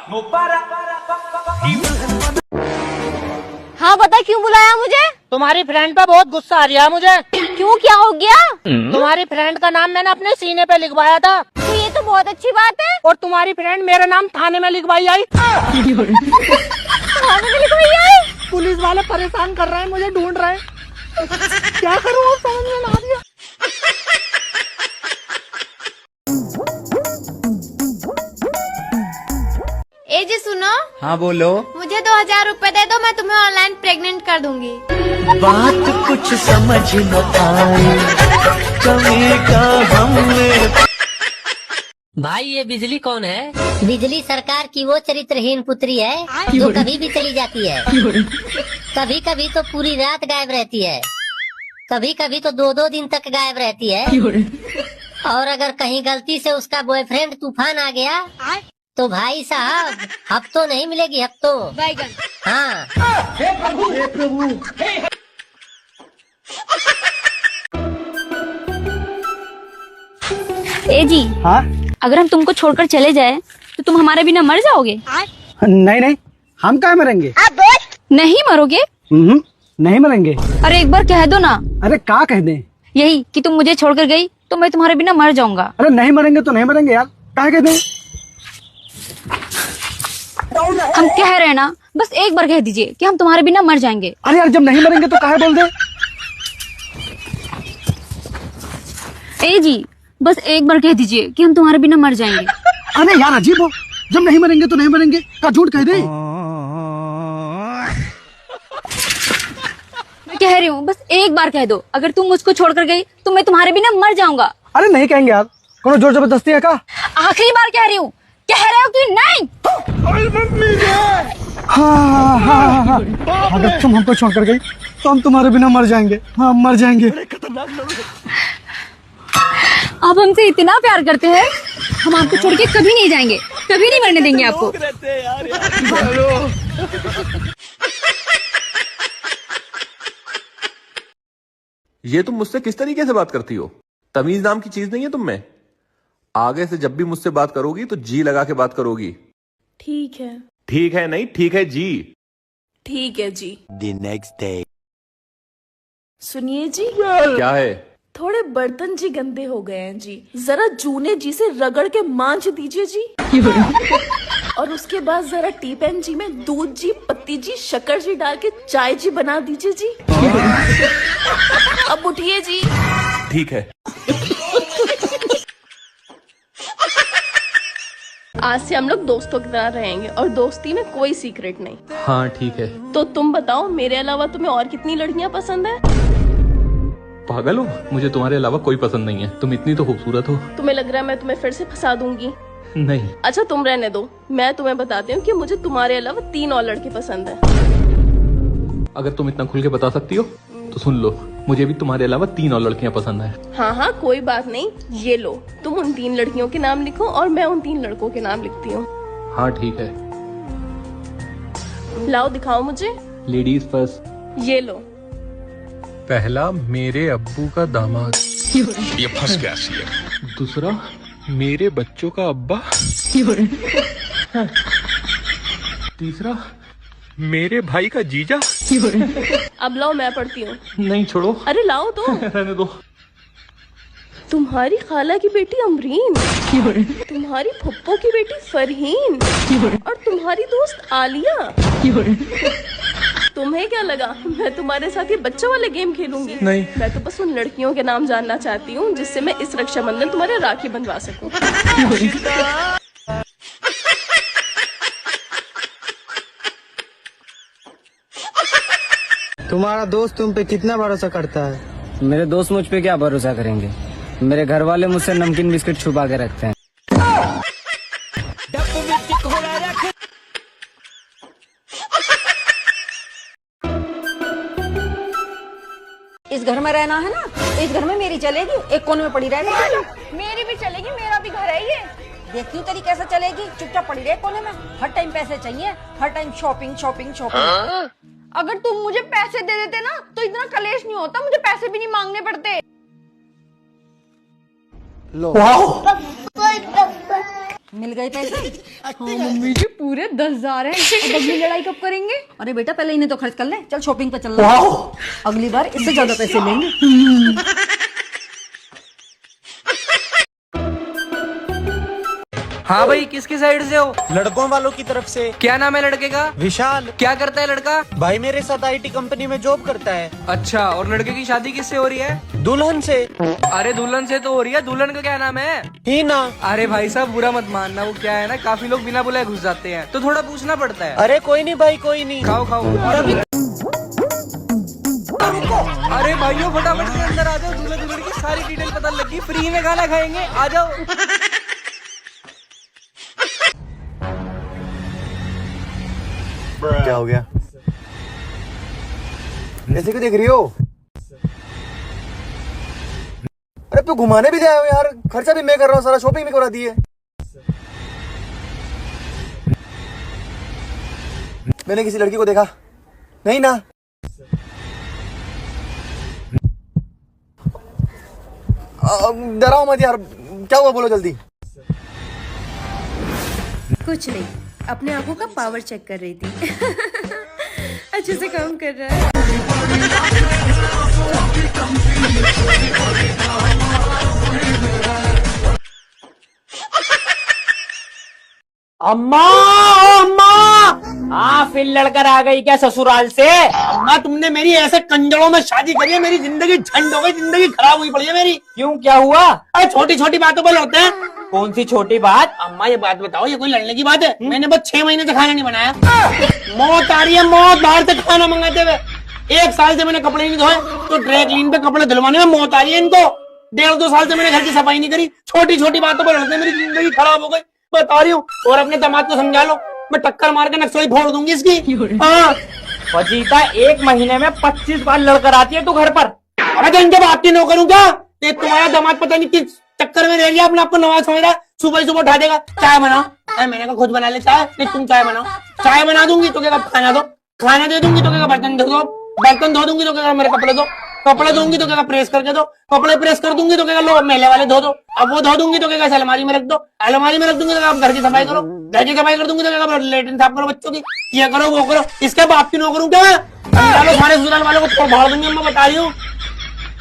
हाँ बता, क्यों बुलाया मुझे? तुम्हारी फ्रेंड पे बहुत गुस्सा आ रहा है मुझे। क्यों, क्या हो गया? तुम्हारी फ्रेंड का नाम मैंने अपने सीने पे लिखवाया था। तो ये तो बहुत अच्छी बात है। और तुम्हारी फ्रेंड मेरा नाम थाने में लिखवाई आई। थाने में लिखवाई आई? पुलिस वाले परेशान कर रहे हैं, मुझे ढूंढ रहे हैं। क्या करूँ, समझ में ना आ रहा। ए जी सुनो। हाँ बोलो। मुझे 2000 रुपए दे दो, मैं तुम्हें ऑनलाइन प्रेग्नेंट कर दूंगी। बात कुछ समझ न आए, कमी का हमने। भाई ये बिजली कौन है? बिजली सरकार की वो चरित्रहीन पुत्री है जो कभी भी चली जाती है। कभी कभी तो पूरी रात गायब रहती है, कभी कभी तो 2-2 दिन तक गायब रहती है। और अगर कहीं गलती से उसका बॉयफ्रेंड तूफान आ गया तो भाई साहब हफ्तों नहीं मिलेगी, हफ्तों। बैगन। हाँ। हे प्रभु। ए जी। हाँ? अगर हम तुमको छोड़कर चले जाए तो तुम हमारे बिना मर जाओगे? नहीं नहीं, हम क्या मरेंगे? नहीं मरोगे? नहीं मरेंगे। अरे एक बार कह दो ना। अरे क्या कह दें? यही कि तुम मुझे छोड़कर गई तो मैं तुम्हारे बिना मर जाऊंगा। अरे नहीं मरेंगे तो नहीं मरेंगे यार, क्या कह दें? हम कह रहे हैं ना, बस एक बार कह दीजिए कि हम तुम्हारे बिना मर जाएंगे। अरे यार, जब नहीं मरेंगे तो काहे बोल दे? ए जी बस एक बार कह दीजिए कि हम तुम्हारे बिना मर जाएंगे। अरे यार अजीब हो, जब नहीं मरेंगे तो नहीं मरेंगे, क्या झूठ कह दे? मैं कह रही हूँ, बस एक बार कह दो, अगर तुम मुझको छोड़कर गई तो मैं तुम्हारे बिना मर जाऊंगा। अरे नहीं कहेंगे यार, कौन जोर जबरदस्ती है का? आखिरी बार कह रही हूँ, कह रहे हो कि नहीं? हाँ, अगर तुम हमको छोड़कर गई तो हम तुम्हारे बिना मर जाएंगे। हाँ मर जाएंगे। आप हमसे इतना प्यार करते हैं, हम आपको छोड़ के कभी नहीं जाएंगे, कभी नहीं मरने देंगे आपको। ये तुम मुझसे किस तरीके से बात करती हो? तमीज नाम की चीज नहीं है तुम में। आगे से जब भी मुझसे बात करोगी तो जी लगा के बात करोगी। ठीक है। ठीक है नहीं, ठीक है जी। ठीक है जी। The next day. सुनिए जी। क्या है? थोड़े बर्तन जी गंदे हो गए हैं जी, जरा जूने जी से रगड़ के मांज दीजिए जी। और उसके बाद जरा टी पैन जी में दूध जी, पत्ती जी, शक्कर जी डाल के चाय जी बना दीजिए जी। अब उठिए जी। ठीक है। आज से हम लोग दोस्तों की तरह रहेंगे और दोस्ती में कोई सीक्रेट नहीं। हाँ ठीक है। तो तुम बताओ, मेरे अलावा तुम्हें और कितनी लड़कियां पसंद है? पागल हो, मुझे तुम्हारे अलावा कोई पसंद नहीं है। तुम इतनी तो खूबसूरत हो। तुम्हें लग रहा है मैं तुम्हें फिर से फंसा दूंगी? नहीं। अच्छा तुम रहने दो, मैं तुम्हें बताती हूँ कि मुझे तुम्हारे अलावा 3 और लड़के पसंद है। अगर तुम इतना खुल के बता सकती हो तो सुन लो, मुझे भी तुम्हारे अलावा 3 और लड़कियां पसंद है। हाँ हाँ कोई बात नहीं, ये लो, तुम उन 3 लड़कियों के नाम लिखो और मैं उन 3 लड़कों के नाम लिखती हूँ। हाँ ठीक है। लाओ दिखाओ मुझे। Ladies first. ये लो। पहला, मेरे अब्बू का दामाद। ये फंस गया सीएम। दूसरा, मेरे बच्चों का अब्बा। तीसरा, मेरे भाई का जीजा। अब लाओ मैं पढ़ती हूँ। नहीं छोड़ो। अरे लाओ तो। रहने दो। तुम्हारी खाला की बेटी अमरीन, तुम्हारी फुप्पो की बेटी फरहीन और तुम्हारी दोस्त आलिया। तुम्हें क्या लगा मैं तुम्हारे साथ ये बच्चों वाले गेम खेलूंगी? नहीं। मैं तो बस उन लड़कियों के नाम जानना चाहती हूँ जिससे मैं इस रक्षाबंधन तुम्हारे राखी बंधवा सकूं। तुम्हारा दोस्त तुम पे कितना भरोसा करता है? मेरे दोस्त मुझ पे क्या भरोसा करेंगे? मेरे घर वाले मुझसे नमकीन बिस्किट छुपा के रखते हैं। इस घर में रहना है ना, इस घर में मेरी चलेगी, एक कोने में पड़ी रहेगी। मेरी भी चलेगी, मेरा भी घर है ये। देखती हूँ तेरी कैसे चलेगी, चुपचाप पड़ी रहे कोने में। हर टाइम पैसे चाहिए, हर टाइम शॉपिंग शॉपिंग शॉपिंग। अगर तुम मुझे पैसे दे देते ना तो इतना कलेश नहीं होता, मुझे पैसे भी नहीं मांगने पड़ते। लो। मिल गए पैसे। हाँ मम्मी जी पूरे 10,000 हैं। अब अगली लड़ाई कब करेंगे? अरे बेटा पहले इन्हें तो खर्च कर ले, चल शॉपिंग पे चल रहा है। अगली बार इससे ज्यादा पैसे लेंगे। हाँ भाई, किसकी साइड से हो? लड़कों वालों की तरफ से। क्या नाम है लड़के का? विशाल। क्या करता है लड़का? भाई मेरे साथ आईटी कंपनी में जॉब करता है। अच्छा, और लड़के की शादी किससे हो रही है? दुल्हन से। अरे दुल्हन से तो हो रही है, दुल्हन का क्या नाम है? हीना। अरे भाई साहब बुरा मत मानना, वो क्या है ना, काफी लोग बिना बुलाए घुस जाते हैं, तो थोड़ा पूछना पड़ता है। अरे कोई नहीं भाई, कोई नहीं। खाओ खाओ। अरे भाइयों फटाफट से अंदर आ जाओ, दूल्हा दुल्हन की सारी डिटेल पता लगी, फ्री में खाना खाएंगे, आ जाओ। क्या हो गया? ऐसे क्यों देख रही हो? अरे तू घुमाने भी जाए हो यार, खर्चा भी मैं कर रहा हूँ, सारा शॉपिंग भी करा दी है। मैंने किसी लड़की को देखा नहीं ना? डराओ मत यार, क्या हुआ बोलो जल्दी। कुछ नहीं, अपने आंखों का पावर चेक कर रही थी। अच्छे से काम कर रहा है। अम्मा अम्मा, हाँ फिर लड़कर आ गई क्या ससुराल से? अम्मा तुमने मेरी ऐसे कंजरों में शादी करी है, मेरी जिंदगी झंड हो गई, जिंदगी खराब हुई पड़ी है मेरी। क्यों, क्या हुआ? अरे छोटी छोटी बातों पर लड़ते हैं। कौन सी छोटी बात? अम्मा ये बात बताओ, ये कोई लड़ने की बात है? मैंने बस 6 महीने से खाना नहीं बनाया। मौत आ रही है, मौत, बाहर से खाना मंगाते हुए। 1 साल से मैंने कपड़े नहीं धोए, तो ड्राई क्लीन पे कपड़े धुलवाने में मौत आ रही है इनको। 1.5-2 साल से मैंने घर की सफाई नहीं करी, छोटी छोटी बातों पर लड़ते, मेरी जिंदगी खराब हो गई, बता रही हूँ। और अपने दामाद को समझा लो, मैं टक्कर मार के नक्सली फोड़ दूंगी इसकी। हाँ फजीता, 1 महीने में 25 बार लड़कर आती है तू घर पर। अरे तो इनके बात की नौकर हूँ क्या? तुम्हारा दामाद पता नहीं किस चक्कर में रह गया, अपने आपको नवाज समझ रहा है, सुबह सुबह उठा देगा, चाय बनाओ। मैंने कहा खुद बना ले चाय, नहीं तुम चाय बनाओ। चाय बना दूंगी तो क्या खाना दो, खाना दे दूंगी तो क्या बर्तन धो दो, बर्तन धो दूंगी तो क्या मेरे कपड़े दो, कपड़े धोंगी तो क्या प्रेस करके दो, कपड़े प्रेस कर दूंगी तो क्या लो मेले वाले धो दो, अब वो धो दूंगी तो क्या अलमारी में रख दो, अलमारी में रख दूंगी तो आप घर की सफाई करो, घर की सफाई कर दूंगी तो क्या लेटरिन साफ करो बच्चों की, ये करो वो करो। इसके बाप की नौकर हूं क्या मैं? सारे ससुराल वालों को भाड़ दूंगी। अम्मा बता रही हूँ,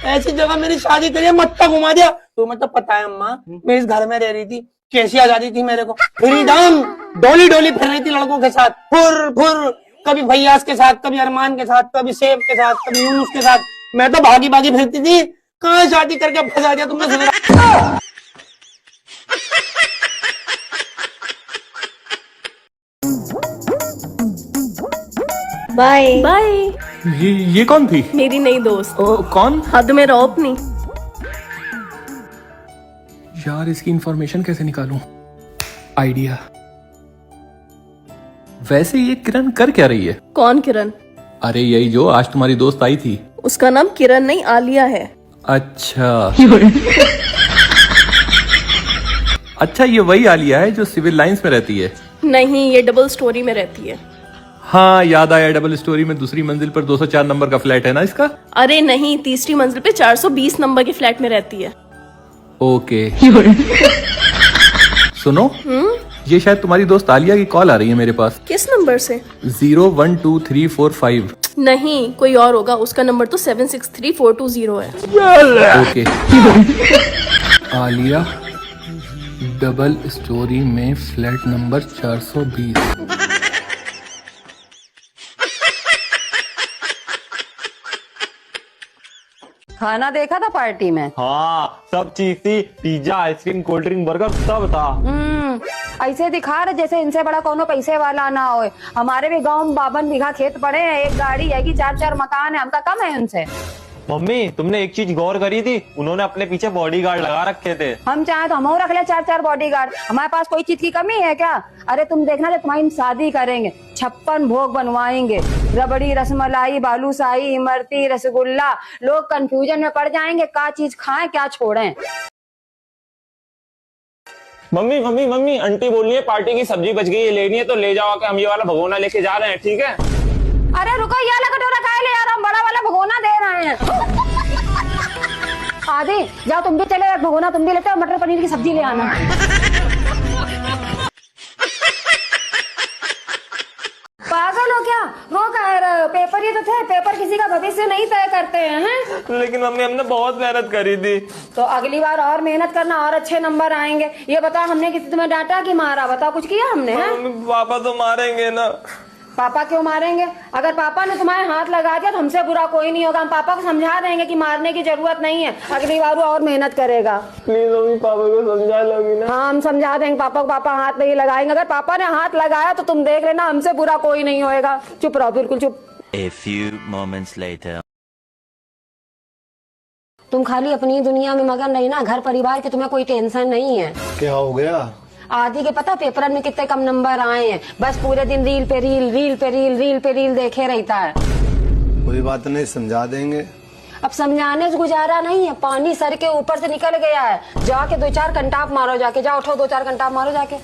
ऐसी जगह मेरी शादी करिए, मत्ता घुमा दिया। तो मतलब पता है अम्मा, मैं इस घर में रह रही थी, कैसी आजादी थी मेरे को, फ्रीडम, डोली डोली फिर रही थी लड़कों के साथ, फुर फुर, कभी भैयास के साथ, कभी अरमान के साथ, कभी सेब के साथ, कभी यूनुस के साथ। मैं तो भागी भागी फिरती थी, कहाँ शादी करके फंसा दिया तुमने। Bye bye. ये कौन थी? मेरी नई दोस्त। कौन? हद में रहो अपनी। यार इसकी इंफॉर्मेशन कैसे निकालूं? आइडिया। वैसे ये किरण कर क्या रही है? कौन किरण? अरे यही जो आज तुम्हारी दोस्त आई थी। उसका नाम किरण नहीं, आलिया है। अच्छा अच्छा, ये वही आलिया है जो सिविल लाइंस में रहती है? नहीं, ये डबल स्टोरी में रहती है। हाँ याद आया, डबल स्टोरी में दूसरी मंजिल पर 204 नंबर का फ्लैट है ना इसका? अरे नहीं, तीसरी मंजिल पे 420 नंबर के फ्लैट में रहती है। ओके। सुनो, ये शायद तुम्हारी दोस्त आलिया की कॉल आ रही है मेरे पास। किस नंबर से? 012345। नहीं, कोई और होगा, उसका नंबर तो 763420 है। ओके। आलिया डबल स्टोरी में फ्लैट नंबर 420। खाना देखा था पार्टी में? हाँ सब चीज थी, pizza, ice cream, cold drink, burger सब था। ऐसे दिखा रहे जैसे इनसे बड़ा कोनो पैसे वाला ना हो। हमारे भी गांव में 52 बीघा खेत पड़े हैं, 1 गाड़ी है कि 4-4 मकान है, हमका कम है उनसे। मम्मी तुमने एक चीज गौर करी थी, उन्होंने अपने पीछे बॉडीगार्ड लगा रखे थे। हम चाहे तो हम रख ले 4-4 बॉडीगार्ड, हमारे पास कोई चीज की कमी है क्या? अरे तुम देखना, जब तुम्हारी शादी करेंगे 56 भोग बनवाएंगे, रबड़ी, रसमलाई, बालूशाही, इमरती, रसगुल्ला। लोग कंफ्यूजन में पड़ जाएंगे, क्या चीज खाएं क्या छोड़ें। मम्मी मम्मी मम्मी, आंटी बोल रही है पार्टी की सब्जी बच गई है, लेनी है तो ले जाओ, कि हम ये वाला भगोना लेके जा रहे हैं, ठीक है? अरे रुको, ये वाला कटोरा खाए ले यार, हम बड़ा वाला भगोना दे रहे हैं। आदि जाओ तुम भी चले, भगोना तुम भी लेते हो, मटर पनीर की सब्जी ले आना। पागल हो क्या? रो कह रहे हो? पेपर ही तो थे, पेपर किसी का भविष्य नहीं तय करते हैं। लेकिन मम्मी हमने बहुत मेहनत करी थी। तो अगली बार और मेहनत करना और अच्छे नंबर आएंगे। ये बता, हमने किसी तुम्हें डांटा कि मारा? बता, कुछ किया हमने? हैं? पापा तो मारेंगे ना। पापा क्यों मारेंगे? अगर पापा ने तुम्हारे हाथ लगा दिया तो हमसे बुरा कोई नहीं होगा। हम पापा को समझा देंगे कि मारने की जरूरत नहीं है, अगली बार वो और मेहनत करेगा। प्लीज मम्मी पापा को समझा लोगी ना? हाँ, हम समझा देंगे पापा को। पापा हाथ नहीं लगाएंगे। अगर पापा ने हाथ लगाया तो तुम देख लेना, हमसे बुरा कोई नहीं होएगा। चुप रहो, बिल्कुल चुप। A few moments later. तुम खाली अपनी दुनिया में मगन रही ना, घर परिवार की तुम्हें कोई टेंशन नहीं है। क्या हो गया? आदि के पता पेपर में कितने कम नंबर आए हैं। बस पूरे दिन रील पे रील, रील पे रील, रील पे रील देखे रहता है। कोई बात नहीं, समझा देंगे। अब समझाने से गुजारा नहीं है, पानी सर के ऊपर से निकल गया है। जाके 2-4 कंटाप मारो, जाके जाओ, उठो 2-4 कंटाप मारो जाके।